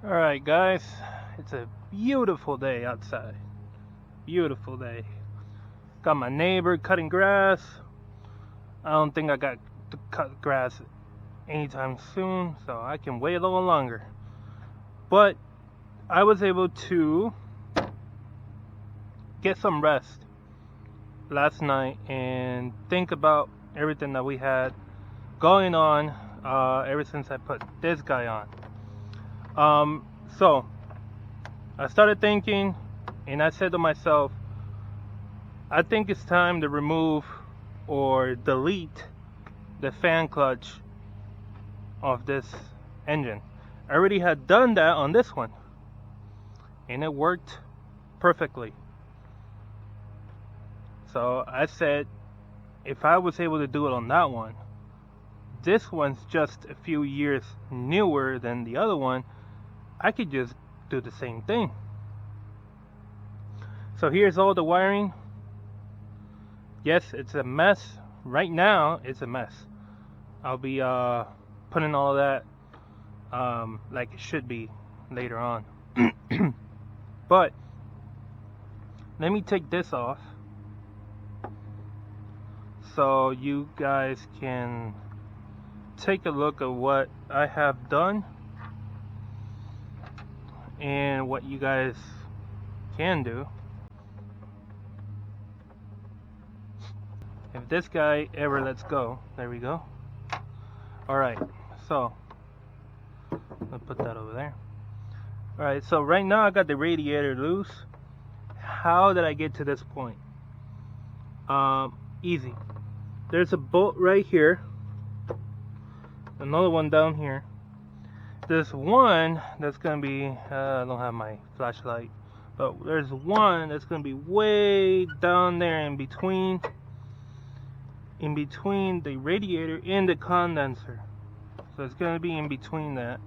Alright guys, it's a beautiful day outside. Beautiful day. Got my neighbor cutting grass. I don't think I got to cut grass anytime soon, so I can wait a little longer. But I was able to get some rest last night and think about everything that we had going on ever since I put this guy on. So I started thinking, and I said to myself, I think it's time to remove or delete the fan clutch of this engine. I already had done that on this one, and it worked perfectly. So I said, if I was able to do it on that one, this one's just a few years newer than the other one, I could just do the same thing. So here's all the wiring. Yes, it's a mess. Right now, it's a mess. I'll be putting all of that like it should be later on. But let me take this off so you guys can take a look at what I have done and what you guys can do. If this guy ever lets go, there we go. Alright, so I'll put that over there. Alright, so right now I got the radiator loose. How did I get to this point? Easy. There's a bolt right here, another one down here. There's one that's gonna be, I don't have my flashlight, but there's one that's gonna be way down there in between the radiator and the condenser. So it's gonna be in between that.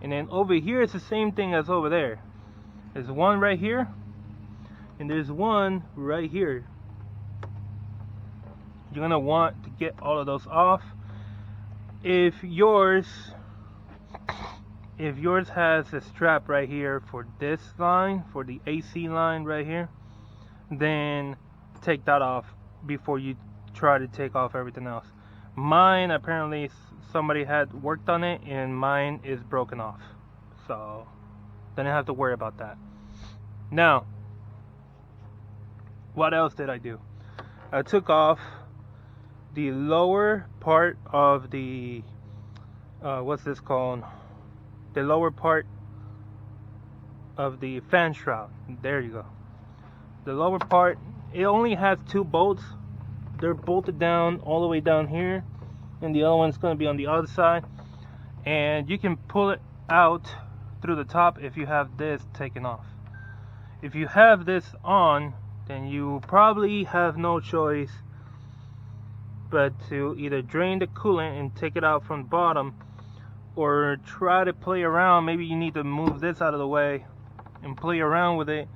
And then over here it's the same thing as over there. There's one right here, and there's one right here. You're gonna want to get all of those off. If yours has a strap right here for this line, for the AC line right here, then take that off before you try to take off everything else. Mine, apparently somebody had worked on it and mine is broken off, so then I have to worry about that. Now, what else did I do? I took off the lower part of the what's this called? The lower part of the fan shroud. There you go. The lower part, it only has two bolts. They're bolted down all the way down here, and the other one's going to be on the other side, and you can pull it out through the top if you have this taken off. If you have this on, then you probably have no choice but to either drain the coolant and take it out from the bottom, or try to play around. Maybe you need to move this out of the way and play around with it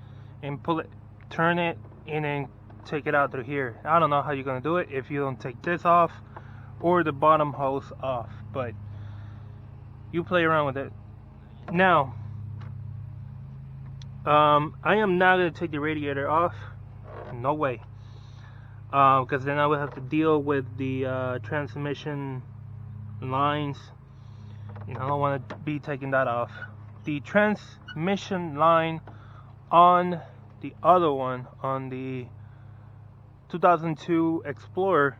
and pull it, turn it, and then take it out through here. I don't know how you're gonna do it if you don't take this off or the bottom hose off, but you play around with it. Now, I am not gonna take the radiator off. No way. Because then I would have to deal with the transmission lines, and I don't want to be taking that off. The transmission line on the other one, on the 2002 Explorer,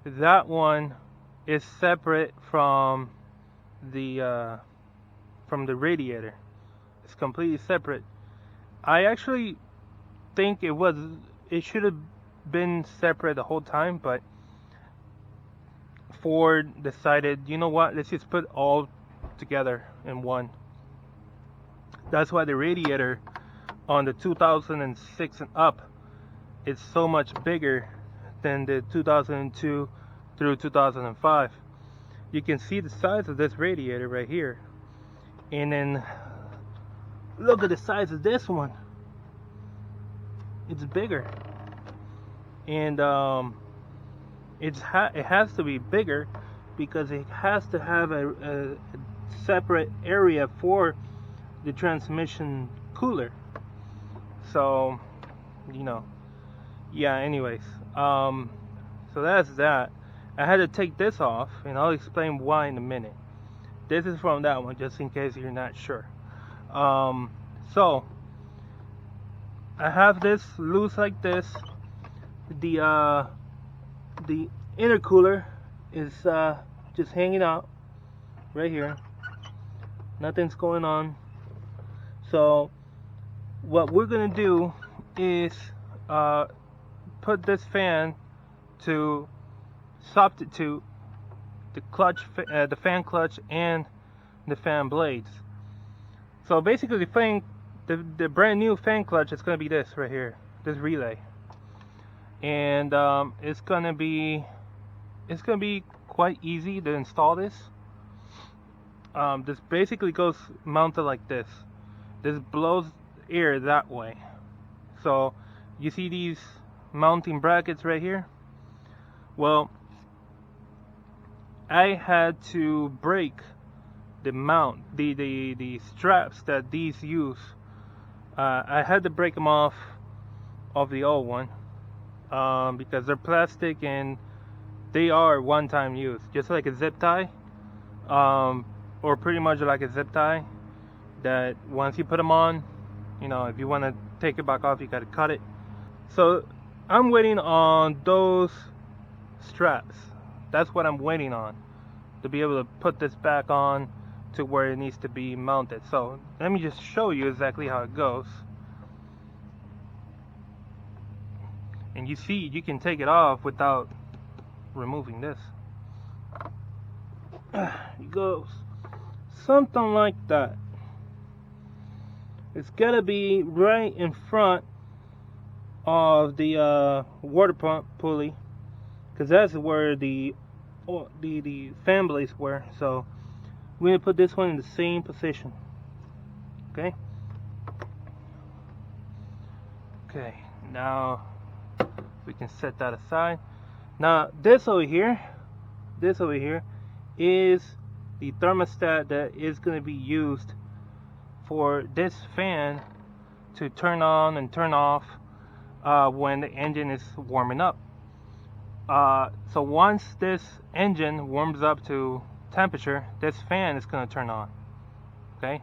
that one is separate from the radiator. It's completely separate. I actually think it should have been separate the whole time, but Ford decided, you know what, let's just put all together in one. That's why the radiator on the 2006 and up is so much bigger than the 2002 through 2005. You can see the size of this radiator right here, and then look at the size of this one. It's bigger, and it has to be bigger because it has to have a separate area for the transmission cooler. So, you know, yeah, anyways, so that's that. I had to take this off, and I'll explain why in a minute. This is from that one, just in case you're not sure. So I have this loose like this. The intercooler is just hanging out right here. Nothing's going on. So what we're gonna do is put this fan to substitute the clutch, the fan clutch, and the fan blades. So basically, the brand new fan clutch is gonna be this right here, this relay, and it's gonna be quite easy to install this. This basically goes mounted like this. This blows air that way. So you see these mounting brackets right here? Well, I had to break the mount, the straps that these use. I had to break them off of the old one because they're plastic and they are one-time use, just like a zip tie, or pretty much like a zip tie. That once you put them on, you know, if you want to take it back off, you got to cut it. So I'm waiting on those straps. That's what I'm waiting on, to be able to put this back on to where it needs to be mounted. So let me just show you exactly how it goes. And you see, you can take it off without removing this. It goes something like that. It's gotta be right in front of the water pump pulley, because that's where the fan blades were. So we're gonna put this one in the same position. Okay. Okay. Now we can set that aside. Now this over here is the thermostat that is going to be used for this fan to turn on and turn off when the engine is warming up. So once this engine warms up to temperature, this fan is going to turn on. Okay.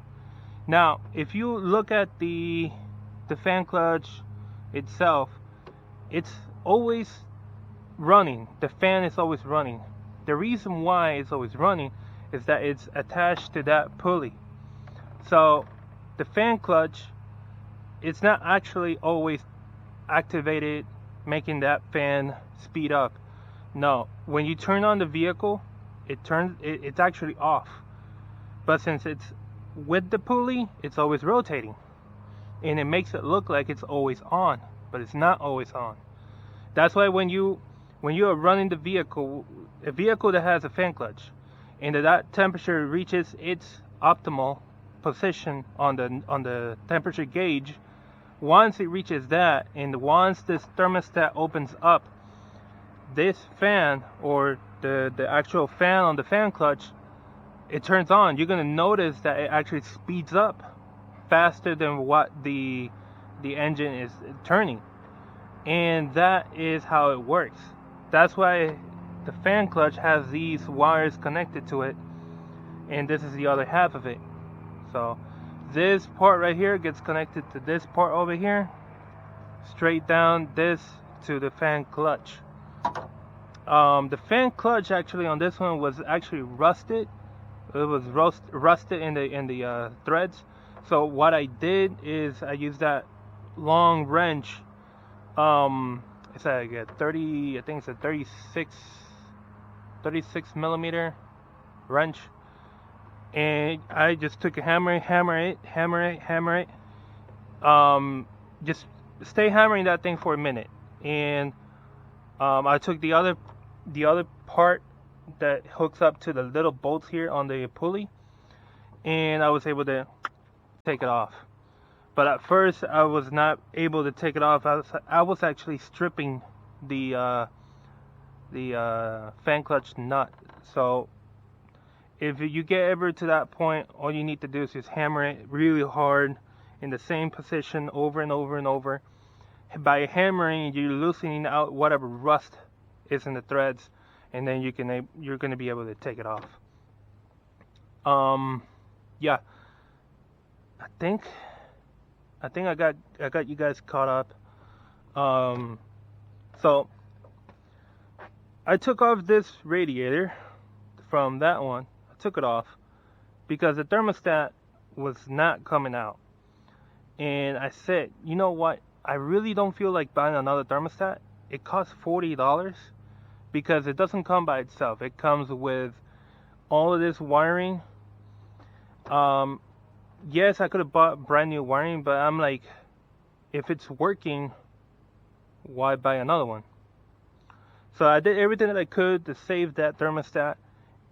Now if you look at the fan clutch itself, it's always running. The fan is always running. The reason why it's always running is that it's attached to that pulley. So the fan clutch, it's not actually always activated, making that fan speed up. No, when you turn on the vehicle, it's actually off. But since it's with the pulley, it's always rotating, and it makes it look like it's always on, but it's not always on. That's why when you are running the vehicle, a vehicle that has a fan clutch, and that temperature reaches its optimal position on the temperature gauge, once it reaches that, and once this thermostat opens up, this fan, or the actual fan on the fan clutch, it turns on. You're gonna notice that it actually speeds up faster than what the engine is turning, and that is how it works. That's why the fan clutch has these wires connected to it, and this is the other half of it. So this part right here gets connected to this part over here, straight down this to the fan clutch. The fan clutch actually on this one was actually rusted. It was rusted in the threads. So what I did is I used that long wrench. It's like a 30, I think it's a 36 millimeter wrench, and I just took a hammer it. Just stay hammering that thing for a minute, and I took the other part that hooks up to the little bolts here on the pulley, and I was able to take it off. But at first I was not able to take it off. I was actually stripping the fan clutch nut. So if you get ever to that point, all you need to do is just hammer it really hard in the same position over and over and over. By hammering, you're loosening out whatever rust is in the threads, and then you're going to be able to take it off. Yeah, I think I got you guys caught up. So I took off this radiator from that one. I took it off because the thermostat was not coming out. And I said, you know what? I really don't feel like buying another thermostat. It costs $40 because it doesn't come by itself. It comes with all of this wiring. Yes, I could have bought brand new wiring, but I'm like, if it's working, why buy another one? So I did everything that I could to save that thermostat,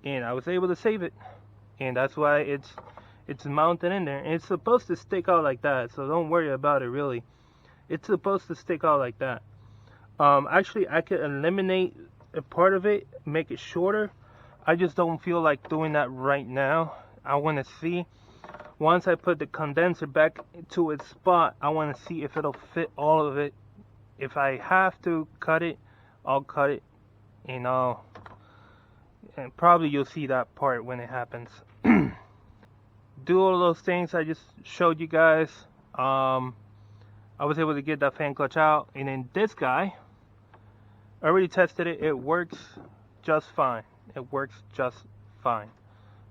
and I was able to save it. And that's why it's mounted in there. And it's supposed to stick out like that, so don't worry about it really. It's supposed to stick out like that. Actually, I could eliminate a part of it, make it shorter. I just don't feel like doing that right now. I want to see, once I put the condenser back to its spot, I want to see if it'll fit all of it. If I have to cut it, I'll cut it, and probably you'll see that part when it happens. Do all those things I just showed you guys. I was able to get that fan clutch out, and then this guy, I already tested it. It works just fine. It works just fine.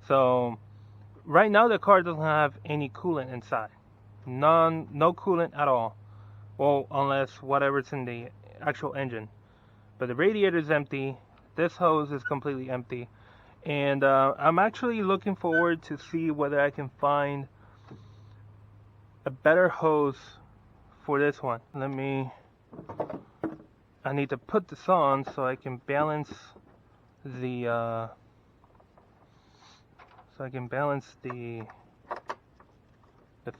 So right now the car doesn't have any coolant inside. No coolant at all. Well, unless whatever's in the actual engine. But the radiator is empty. This hose is completely empty. And I'm actually looking forward to see whether I can find a better hose for this one. I need to put this on so I can balance the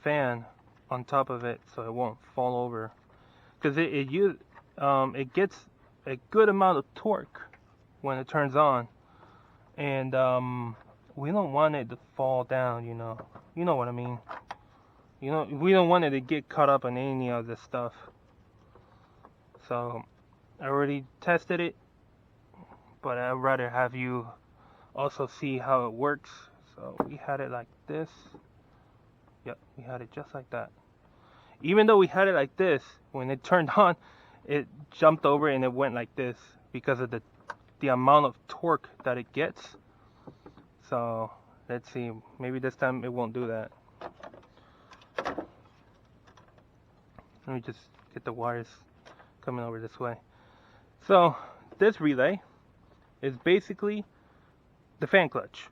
fan on top of it so it won't fall over, because it gets a good amount of torque when it turns on, and we don't want it to fall down, you know what I mean. We don't want it to get caught up in any of this stuff. So I already tested it, but I'd rather have you also see how it works. So we had it like this. Yep, we had it just like that. Even though we had it like this, when it turned on, it jumped over and it went like this because of the amount of torque that it gets. So let's see, maybe this time it won't do that. Let me just get the wires coming over this way. So this relay is basically the fan clutch,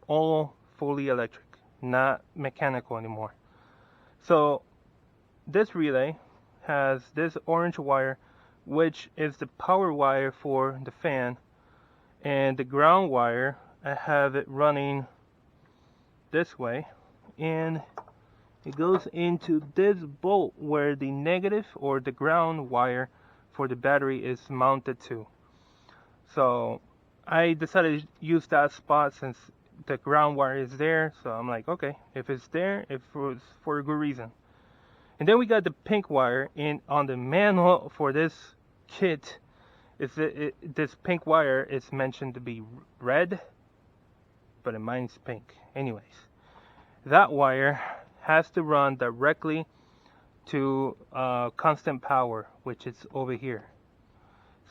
all fully electric, not mechanical anymore. So this relay has this orange wire, which is the power wire for the fan, and the ground wire, I have it running this way, and it goes into this bolt where the negative or the ground wire for the battery is mounted to. So I decided to use that spot since the ground wire is there. So I'm like, okay, if it's there, it was for a good reason. And then we got the pink wire, and on the manual for this kit, this pink wire is mentioned to be red, but mine's pink. Anyways, that wire has to run directly to constant power, which is over here.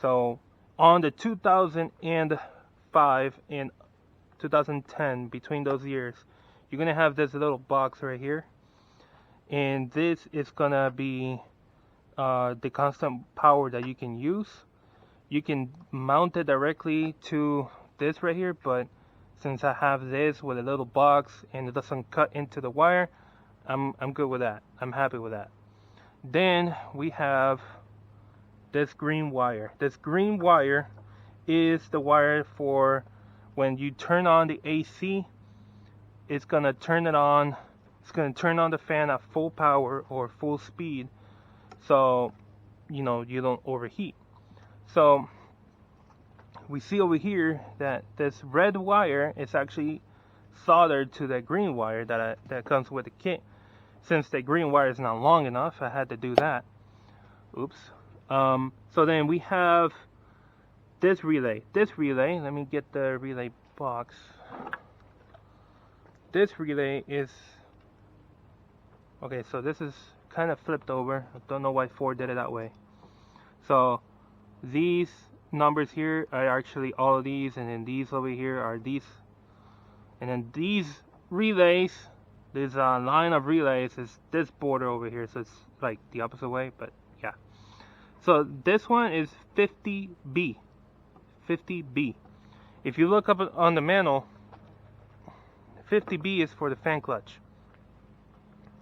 So on the 2005 and 2010, between those years, you're gonna have this little box right here, and this is gonna be the constant power that you can use. You can mount it directly to this right here, but since I have this with a little box and it doesn't cut into the wire, I'm good with that. I'm happy with that. Then we have this green wire. This green wire is the wire for when you turn on the AC. It's gonna turn it on. It's gonna turn on the fan at full power or full speed, so you don't overheat. So we see over here that this red wire is actually soldered to the green wire that comes with the kit. Since the green wire is not long enough, I had to do that. Oops. So then we have this relay. Let me get the relay box. This relay is, okay, so this is kind of flipped over. I don't know why Ford did it that way. So these numbers here are actually all of these, and then these over here are these, and then these relays, this line of relays is this border over here, so it's like the opposite way, but yeah. So this one is 50B. 50B. If you look up on the manual, 50B is for the fan clutch,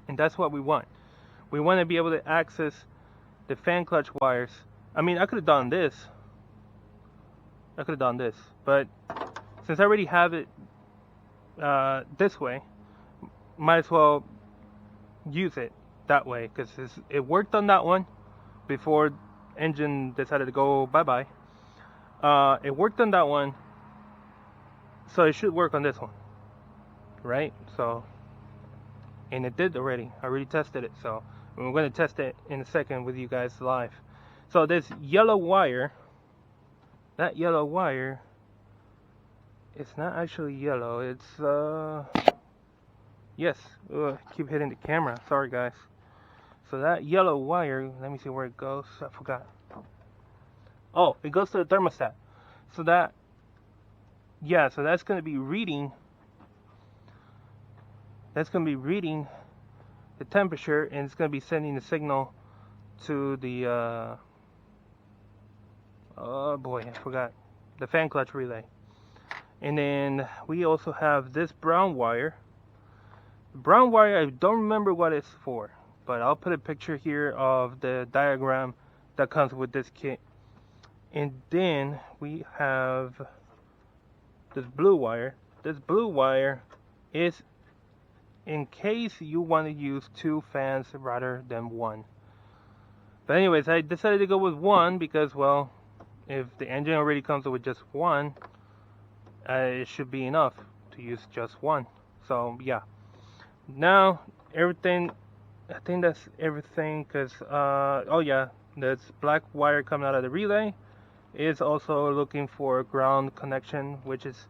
and that's what we want. We want to be able to access the fan clutch wires. I mean, I could have done this. But since I already have it this way, might as well use it that way, because it worked on that one before engine decided to go bye-bye. It worked on that one, so it should work on this one, right? So, and it did already. I already tested it, so we're going to test it in a second with you guys live. So this yellow wire, that yellow wire, it's not actually yellow, it's yes, keep hitting the camera, sorry guys. So that yellow wire, let me see where it goes, I forgot. Oh, it goes to the thermostat. So that, yeah, so that's going to be reading, the temperature, and it's going to be sending the signal to the oh boy, I forgot, the fan clutch relay. And then we also have this brown wire. The brown wire, I don't remember what it's for, but I'll put a picture here of the diagram that comes with this kit. And then we have this blue wire. This blue wire is in case you want to use 2 fans rather than 1. But anyways, I decided to go with 1 because, well, if the engine already comes with just 1, it should be enough to use just 1. So yeah. Now everything, I think that's everything, because oh yeah, this black wire coming out of the relay is also looking for a ground connection, which is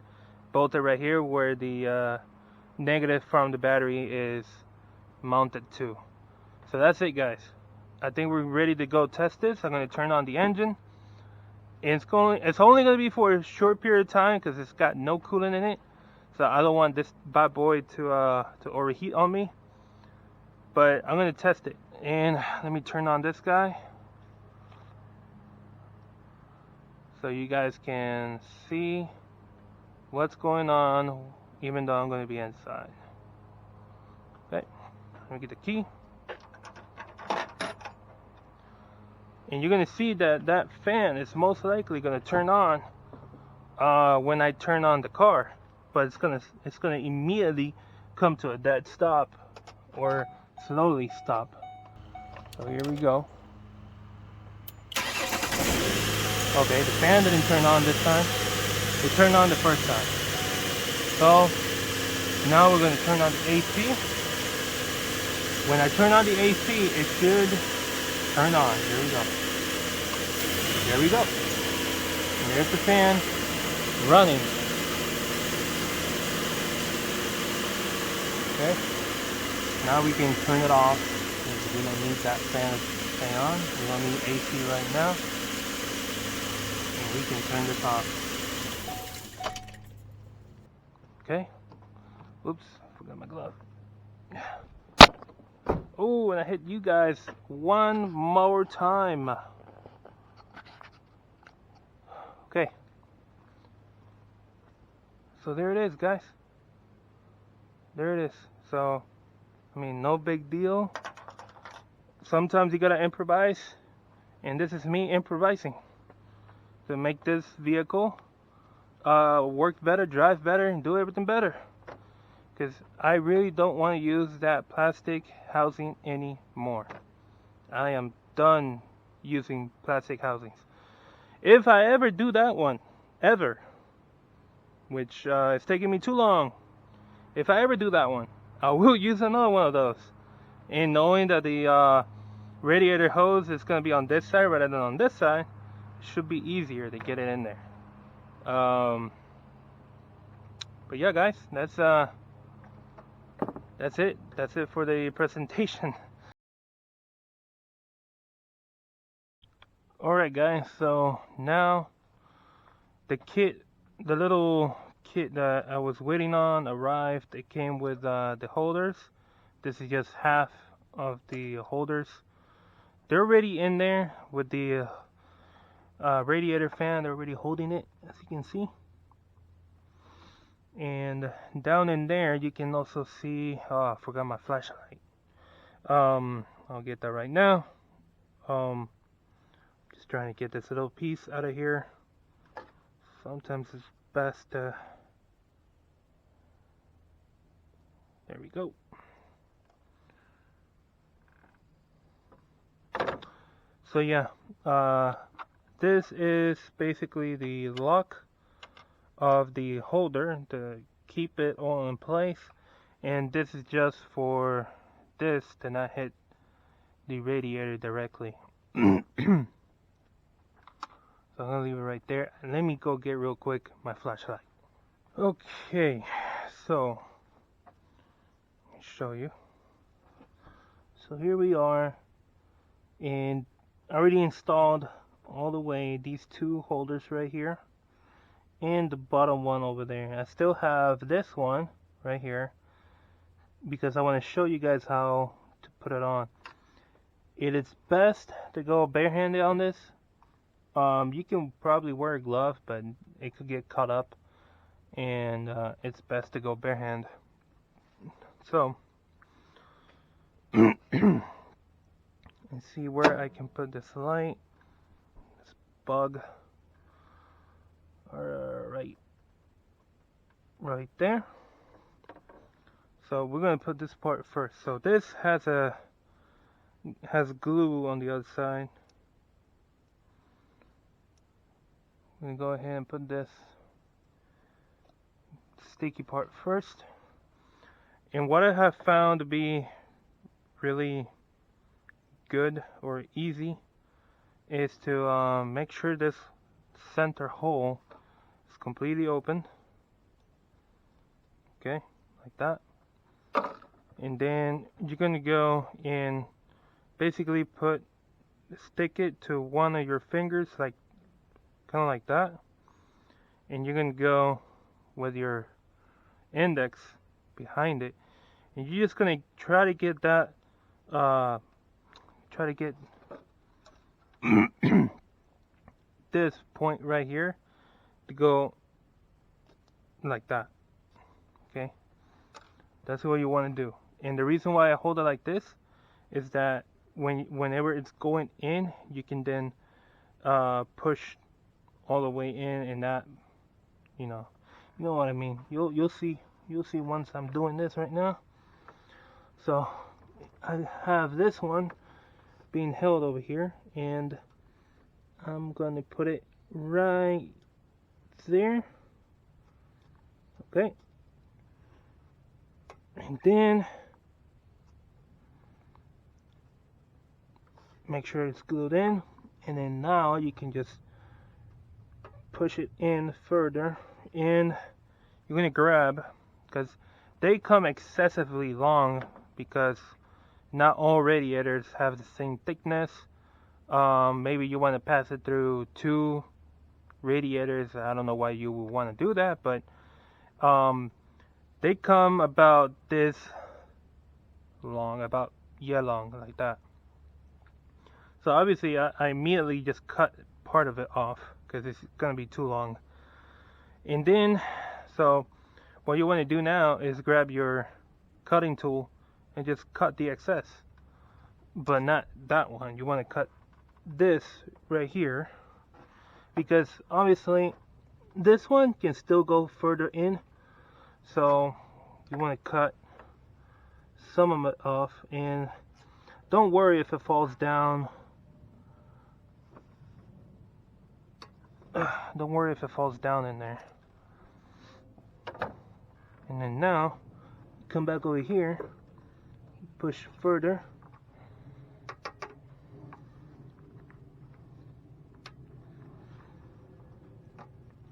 bolted right here where the negative from the battery is mounted to. So that's it, guys. I think we're ready to go test this. I'm going to turn on the engine. And it's only going to be for a short period of time because it's got no coolant in it. So I don't want this bad boy to overheat on me. But I'm going to test it. And let me turn on this guy, so you guys can see what's going on, even though I'm going to be inside. Okay, let me get the key. And you're going to see that that fan is most likely going to turn on when I turn on the car, but it's going to immediately come to a dead stop or slowly stop. So here we go. Okay, the fan didn't turn on this time. It turned on the first time. So now we're going to turn on the AC. When I turn on the AC, it should turn on. Here we go. There we go. And there's the fan running. Okay. Now we can turn it off. We don't need that fan to stay on. We don't need AC right now. And we can turn this off. Okay. Oops, forgot my glove. Oh, and I hit you guys one more time. Okay. So there it is, guys. There it is. So, I mean, no big deal. Sometimes you gotta improvise, and this is me improvising to make this vehicle work better, drive better, and do everything better. Because I really don't want to use that plastic housing anymore. I am done using plastic housings. If I ever do that one, ever, which is taking me too long. If I ever do that one, I will use another one of those. And knowing that the radiator hose is going to be on this side rather than on this side, it should be easier to get it in there. But yeah, guys, that's it. That's it for the presentation. Alright guys, so now the little kit that I was waiting on arrived. It came with the holders. This is just half of the holders. They're already in there with the radiator fan. They're already holding it, as you can see. And down in there you can also see, oh, I forgot my flashlight. I'll get that right now. Just trying to get this little piece out of here. Sometimes it's best to, there we go. So yeah, this is basically the lock of the holder to keep it all in place, and this is just for this to not hit the radiator directly. So I'm gonna leave it right there, and let me go get real quick my flashlight. Okay, so let me show you. So here we are, and I already installed all the way these two holders right here and the bottom one over there. I still have this one right here because I want to show you guys how to put it on. It is best to go barehanded on this. You can probably wear a glove, but it could get caught up, and it's best to go barehand. So let's see where I can put this light, this bug. Right there. So we're gonna put this part first. So this has glue on the other side. I'm gonna go ahead and put this sticky part first. And what I have found to be really good or easy is to make sure this center hole is completely open. Okay, like that. And then you're gonna go and basically stick it to one of your fingers, like kind of like that, and you're gonna go with your index behind it, and you're just gonna try to get that this point right here to go like that. Okay, that's what you want to do. And the reason why I hold it like this is that whenever it's going in, you can then push all the way in, and that, you know what I mean. You'll see once I'm doing this right now. So I have this one being held over here, and I'm gonna put it right there. Okay, and then make sure it's glued in, and then now you can just push it in further, and you're gonna grab, because they come excessively long because not all radiators have the same thickness. Maybe you want to pass it through two radiators. I don't know why you would want to do that, but they come about this long, long like that. So obviously I immediately just cut part of it off because it's gonna be too long. And then, so what you want to do now is grab your cutting tool and just cut the excess, but not that one. You want to cut this right here, because obviously this one can still go further in, so you want to cut some of it off. And don't worry if it falls down. Don't worry if it falls down in there. And then now, come back over here, push further.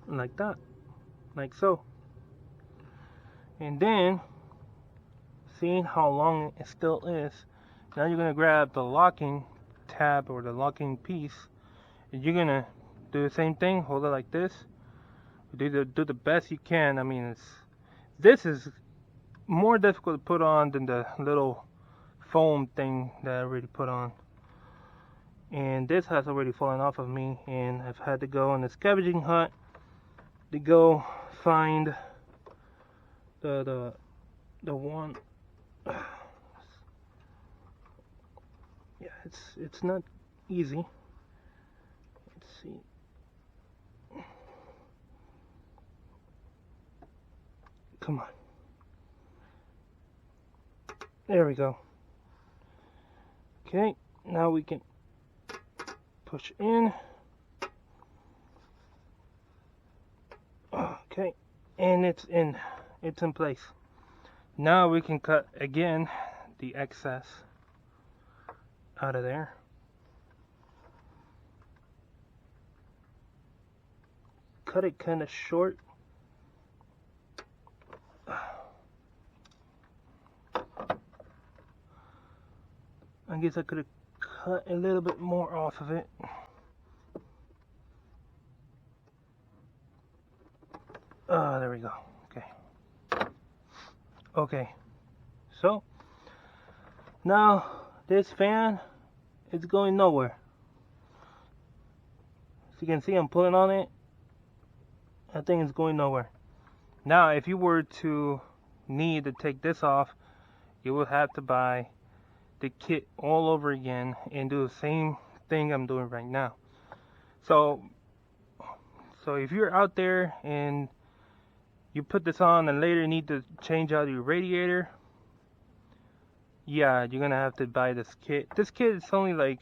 Like that, like so. And then, seeing how long it still is, now you're gonna grab the locking tab or the locking piece, and you're gonna do the same thing. Hold it like this. Do the best you can. I mean, this is more difficult to put on than the little foam thing that I already put on. And this has already fallen off of me, and I've had to go on a scavenging hunt to go find the one. Yeah, it's not easy. Let's see. Come on. There we go. Okay, now we can push in. Okay, and it's in place. Now we can cut again the excess out of there. Cut it kind of short. I guess I could have cut a little bit more off of it. There we go. Okay. So now this fan is going nowhere. As you can see, I'm pulling on it. That thing is going nowhere. Now, if you were to need to take this off, you would have to buy the kit all over again and do the same thing I'm doing right now. So if you're out there and you put this on and later need to change out your radiator, yeah, you're gonna have to buy this kit. This kit is only like,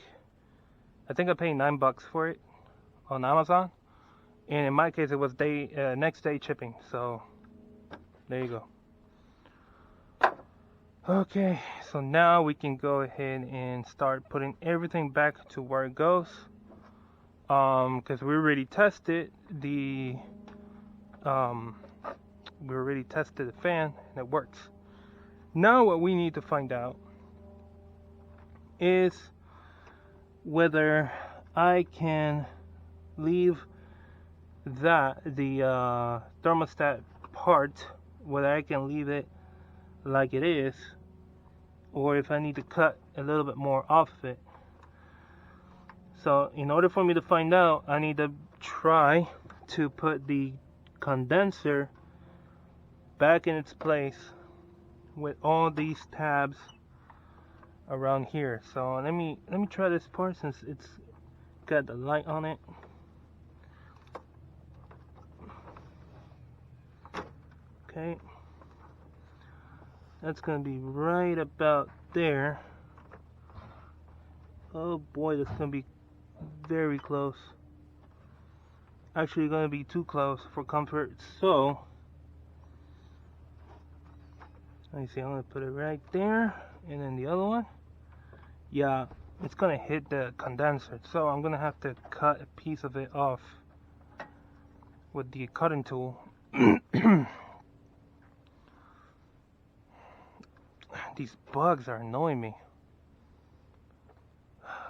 I think I paid $9 for it on Amazon, and in my case it was next day shipping. So there you go. Okay, so now we can go ahead and start putting everything back to where it goes. Because we already tested the fan and it works. Now what we need to find out is whether I can leave the thermostat part, whether I can leave it like it is, or if I need to cut a little bit more off of it. So in order for me to find out, I need to try to put the condenser back in its place with all these tabs around here. So let me try this part since it's got the light on it. Okay, that's gonna be right about there. Oh boy, that's gonna be very close. Actually gonna be too close for comfort. So let me see, I'm gonna put it right there, and then the other one, yeah, it's gonna hit the condenser, so I'm gonna have to cut a piece of it off with the cutting tool. These bugs are annoying me.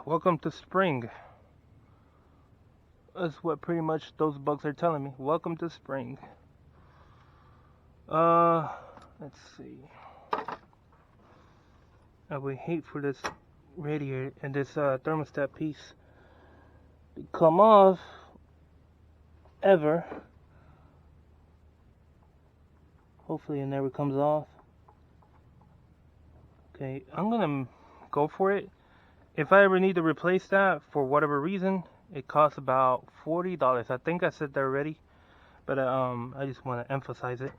Welcome to spring. That's what pretty much those bugs are telling me. Welcome to spring. Let's see. I would hate for this radiator and this thermostat piece to come off ever. Hopefully it never comes off. Okay, I'm gonna go for it. If I ever need to replace that for whatever reason, it costs about $40. I think I said that already, but I just want to emphasize it.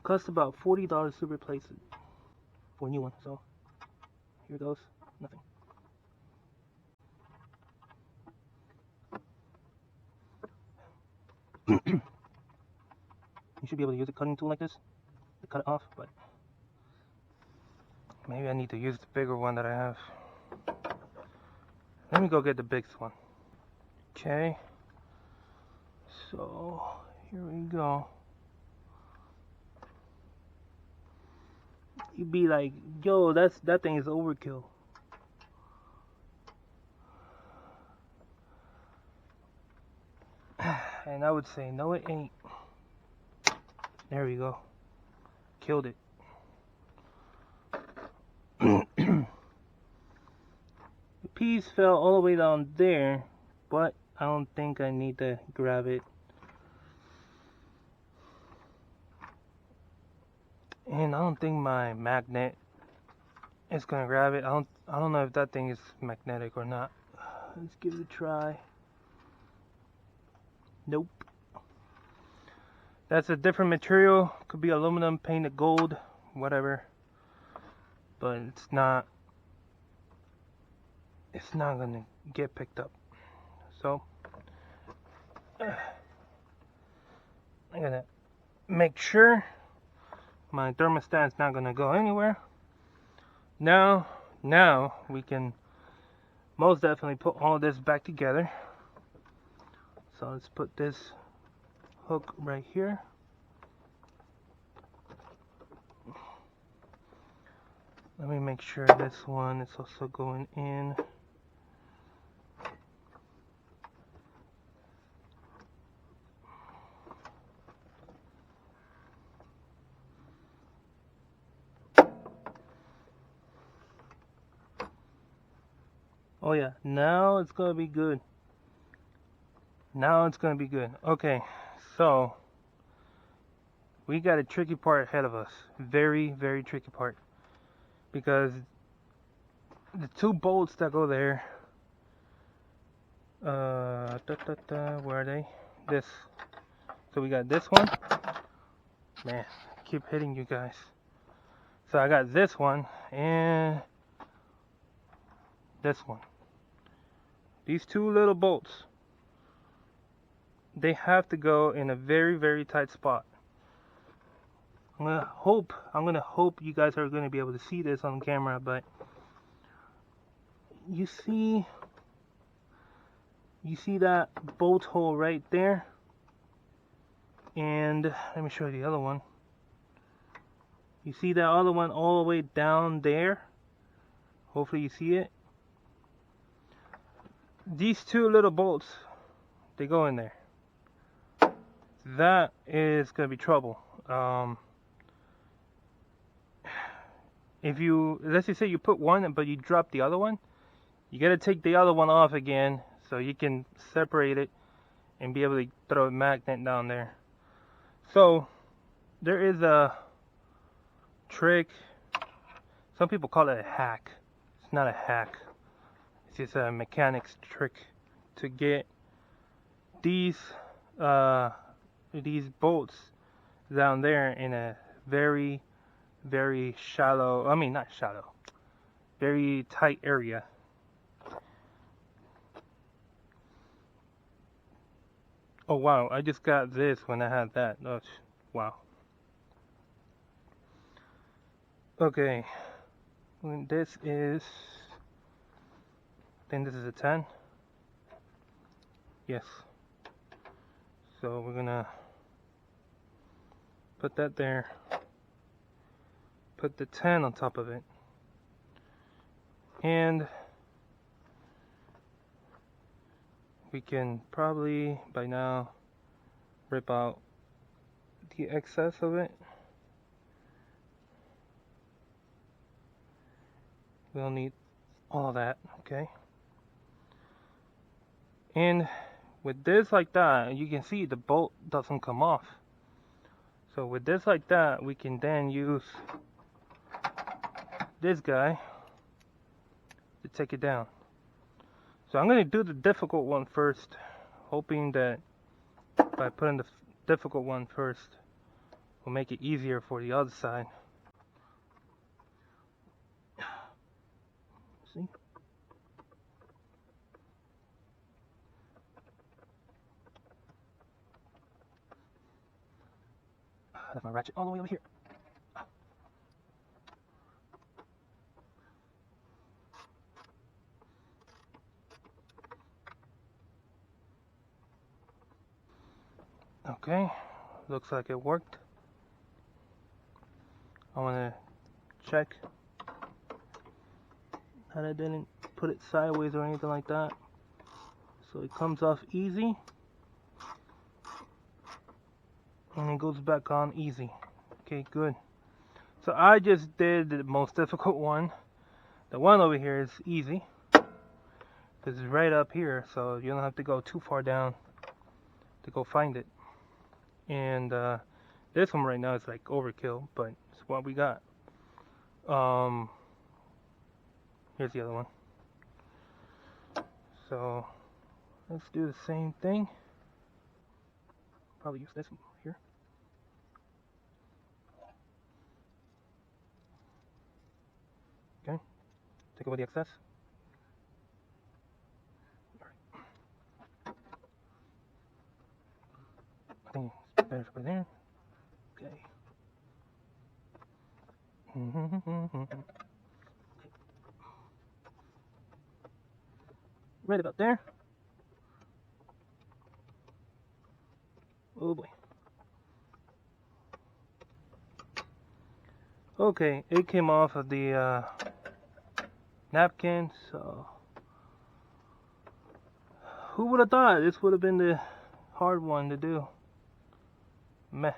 Costs about $40 to replace it for a new one. So here goes nothing. You should be able to use a cutting tool like this to cut it off, but maybe I need to use the bigger one that I have. Let me go get the biggest one. Okay, so here we go. You'd be like, yo, that thing is overkill. And I would say, no, it ain't. There we go. Killed it. The piece fell all the way down there, but I don't think I need to grab it. And I don't think my magnet is gonna grab it. I don't know if that thing is magnetic or not. Let's give it a try. Nope. That's a different material. Could be aluminum painted gold, whatever. But it's not gonna get picked up. So I'm gonna make sure my thermostat is not gonna go anywhere. Now we can most definitely put all this back together. So let's put this hook right here. Let me make sure this one is also going in. Oh yeah, now it's gonna be good. Now it's gonna be good. Okay, so we got a tricky part ahead of us. Very, very tricky part. Because the two bolts that go there, where are they? This. So we got this one. Man, I keep hitting you guys. So I got this one and this one. These two little bolts, they have to go in a very, very tight spot. I'm gonna hope you guys are gonna be able to see this on camera, but you see that bolt hole right there? And let me show you the other one. You see that other one all the way down there? Hopefully you see it. These two little bolts, they go in there. That is gonna be trouble. If you, let's just say you put one but you drop the other one, you gotta take the other one off again so you can separate it and be able to throw a magnet down there. So there is a trick. Some people call it a hack. It's not a hack. It's just a mechanic's trick to get these bolts down there in a very, very shallow, I mean not shallow, very tight area. Oh wow, I just got this when I had that. Oh, wow. Okay, this is, I think this is a 10. Yes. So we're gonna put that there. Put the 10 on top of it. And we can probably by now rip out the excess of it. We don't need all that, okay? And with this like that, you can see the bolt doesn't come off. So with this like that, we can then use this guy to take it down. So I'm going to do the difficult one first, hoping that by putting the difficult one first will make it easier for the other side. See? ratchet all the way over here. Okay, looks like it worked. I want to check that I didn't put it sideways or anything like that. So it comes off easy and it goes back on easy. Okay, good. So I just did the most difficult one. The one over here is easy because it's right up here, so you don't have to go too far down to go find it. And this one right now is like overkill, but it's what we got. Here's the other one. So let's do the same thing. Probably use this one here. Okay, take away the excess. I think it's better to put it there. Okay. Right about there. Oh boy. Okay, it came off of the napkin, so who would have thought this would have been the hard one to do? Meh.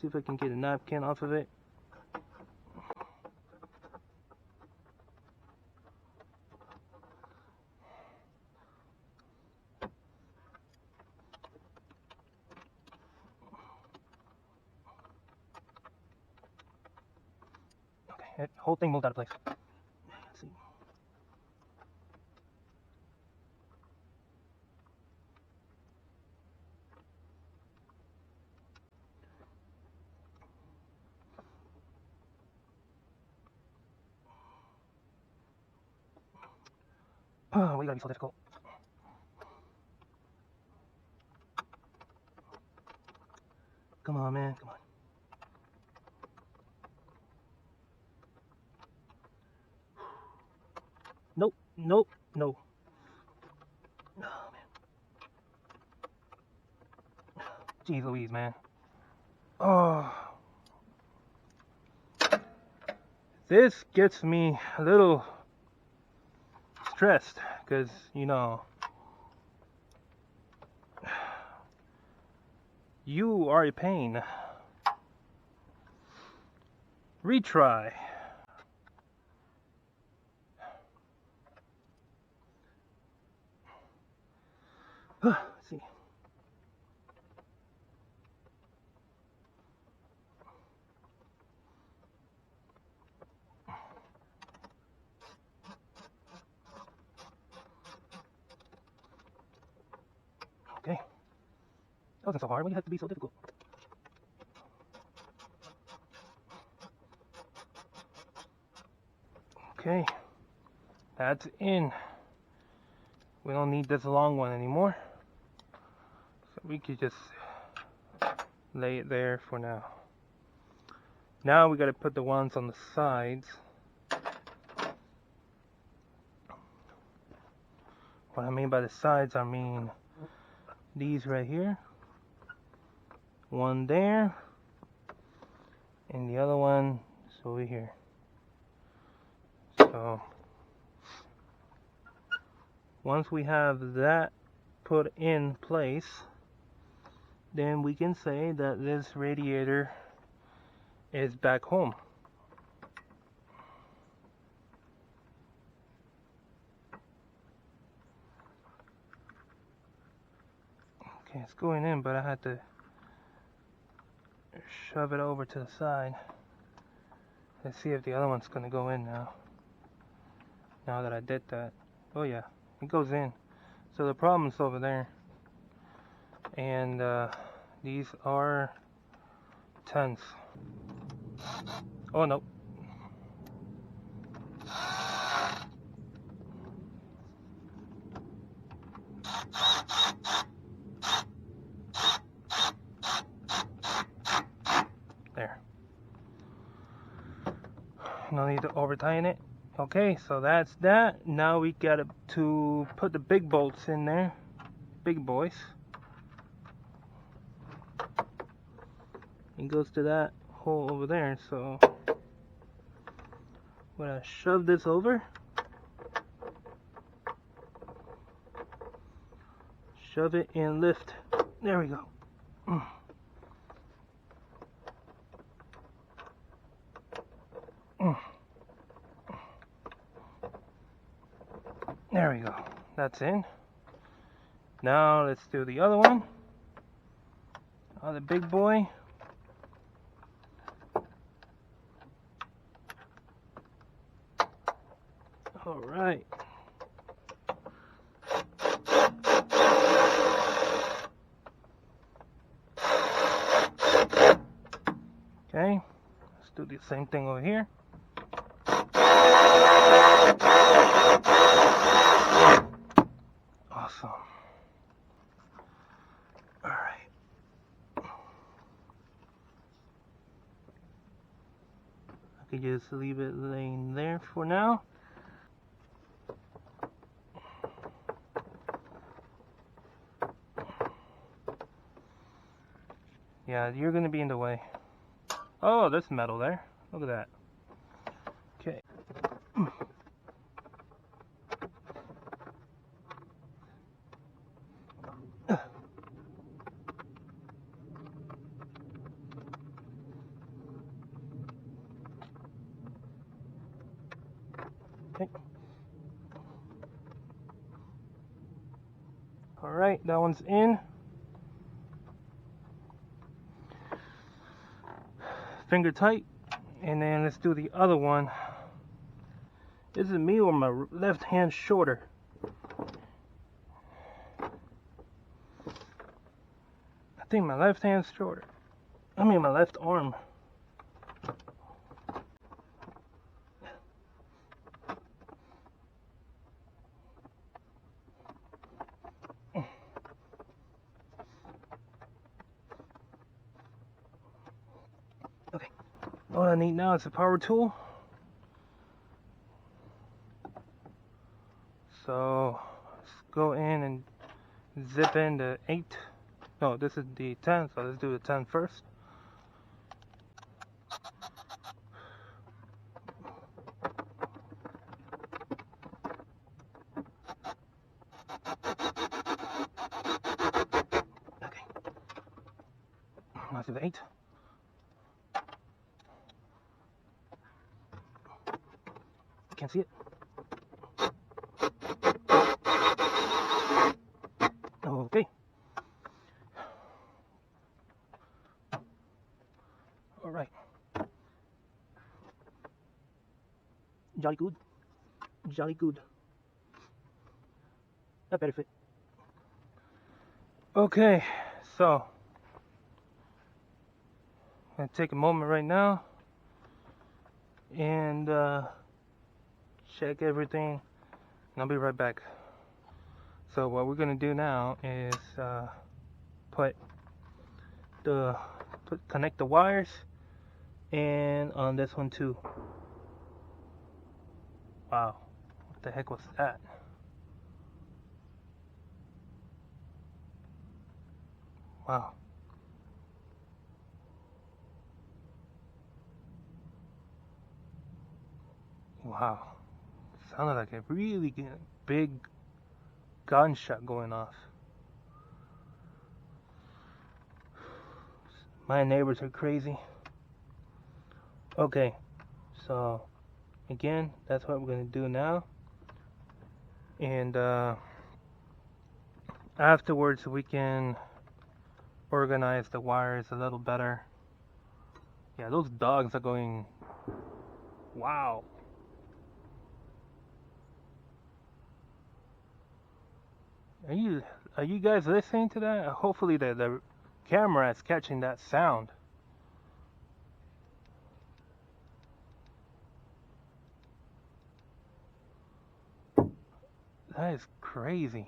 See if I can get a napkin off of it. Okay, that whole thing moved out of place. Let's see. Oh, we gotta be so difficult. Come on, man, come on. Nope, nope, no. Oh, man. Jeez Louise, man. Oh. This gets me a little stressed, because, you know, you are a pain. Retry. Let's see. Okay. That wasn't so hard. Why do you have to be so difficult? Okay. That's in. We don't need this long one anymore. So we could just lay it there for now. Now we got to put the ones on the sides. What I mean by the sides, I mean these right here. One there. And the other one is over here. So once we have that put in place, then we can say that this radiator is back home. Okay, it's going in, but I had to shove it over to the side. Let's see if the other one's gonna go in now. Now that I did that. Oh yeah, it goes in. So the problem's over there. And these are tons. Oh no. No need to over tighten it. Okay, so that's that. Now we got to put the big bolts in there. Big boys. It goes to that hole over there, so I'm gonna shove this over. Shove it and lift. There we go. There we go. That's in. Now let's do the other one. The big boy. All right. Okay. Let's do the same thing over here. Awesome. All right. I could just leave it laying there for now. Yeah, you're gonna be in the way. Oh, there's metal there. Look at that. Okay. Okay. All right, that one's in. Finger tight, and then let's do the other one. Is it me or my left hand shorter? I think my left hand's shorter. I mean my left arm. Okay. All I need now is a power tool. So let's go in and zip in the 8. No, this is the 10, so let's do the 10 first. Okay. Let's do the 8. Can't see it. Okay. All right. Jolly good. Jolly good. That better fit. Okay, so I'm gonna take a moment right now and check everything, and I'll be right back. So what we're gonna do now is connect the wires, and on this one too. Wow, what the heck was that? Wow. Wow. Sounded like a really big gunshot going off. My neighbors are crazy. Okay, so again, that's what we're gonna do now. And afterwards we can organize the wires a little better. Yeah, those dogs are going, wow. Are you guys listening to that? Hopefully the camera is catching that sound. That is crazy.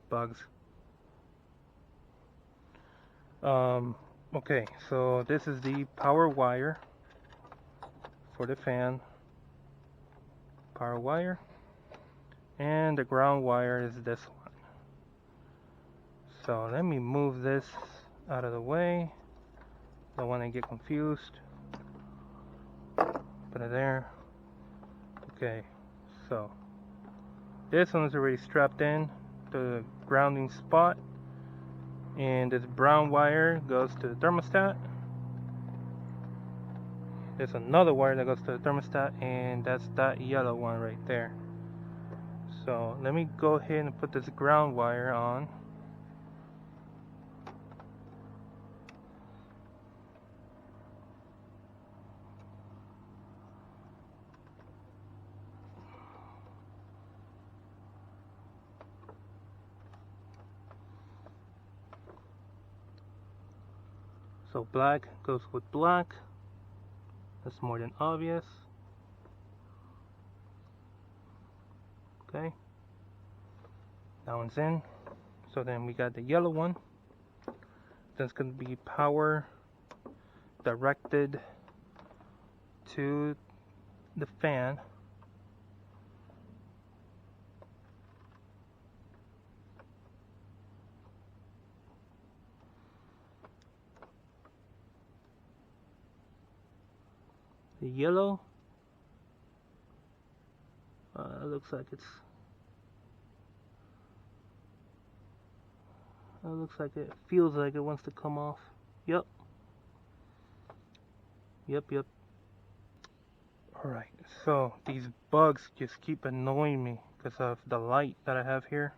Bugs. Okay, so this is the power wire for the fan. Power wire. And the ground wire is this one. So let me move this out of the way. Don't want to get confused. Put it there. Okay, so this one is already strapped in to the grounding spot. And this brown wire goes to the thermostat. There's another wire that goes to the thermostat, and that's that yellow one right there. So let me go ahead and put this ground wire on. So black goes with black. That's more than obvious. Okay. That one's in. So then we got the yellow one. That's going to be power directed to the fan. The yellow looks like it feels like it wants to come off. Yep. Alright, so these bugs just keep annoying me because of the light that I have here.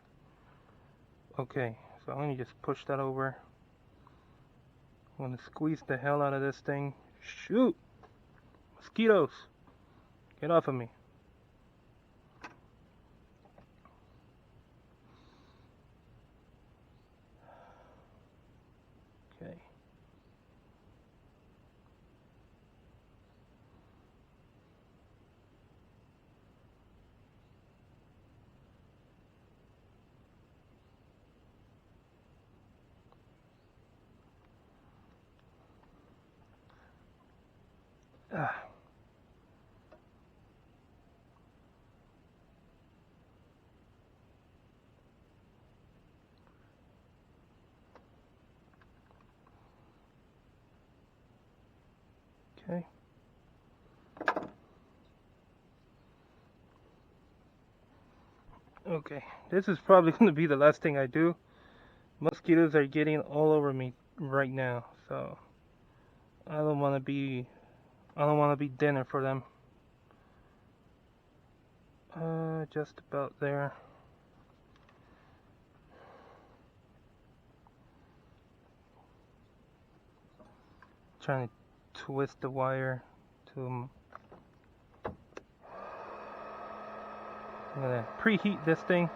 Okay, so I'm going to just push that over. I'm going to squeeze the hell out of this thing. Shoot! Mosquitoes! Get off of me. Okay. Ah. Okay. Okay, this is probably going to be the last thing I do. Mosquitoes are getting all over me right now, so I don't want to be dinner for them. Just about there. Trying to twist the wire to. I'm gonna preheat this thing.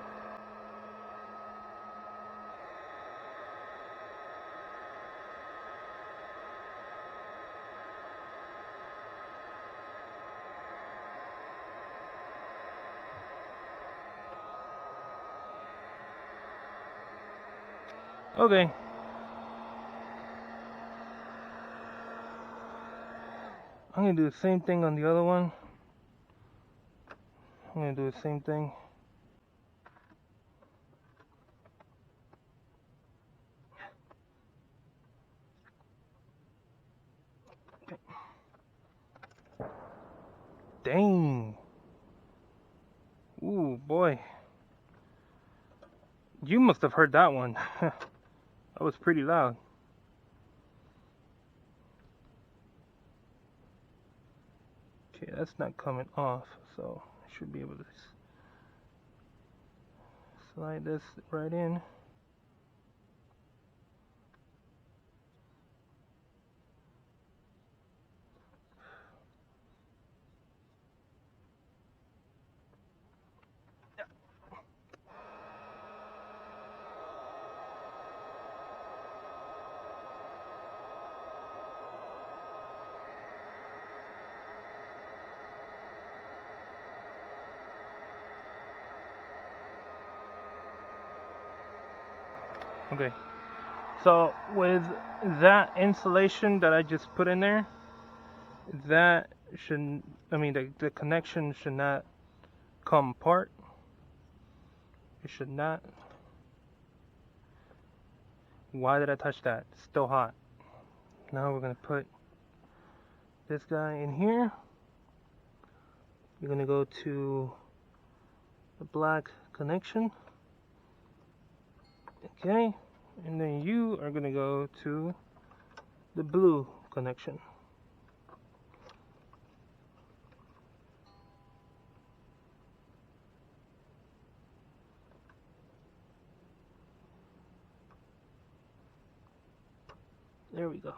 Okay. I'm gonna do the same thing on the other one. I'm gonna do the same thing. Dang. Ooh, boy. You must have heard that one. That was pretty loud. Okay, that's not coming off, so I should be able to slide this right in. Okay, So with that insulation that I just put in there, that should, I mean, the connection should not come apart. It should not. Why did I touch that? It's still hot. Now we're gonna put this guy in here. You're gonna go to the black connection. Okay, and then you are gonna go to the blue connection. There we go.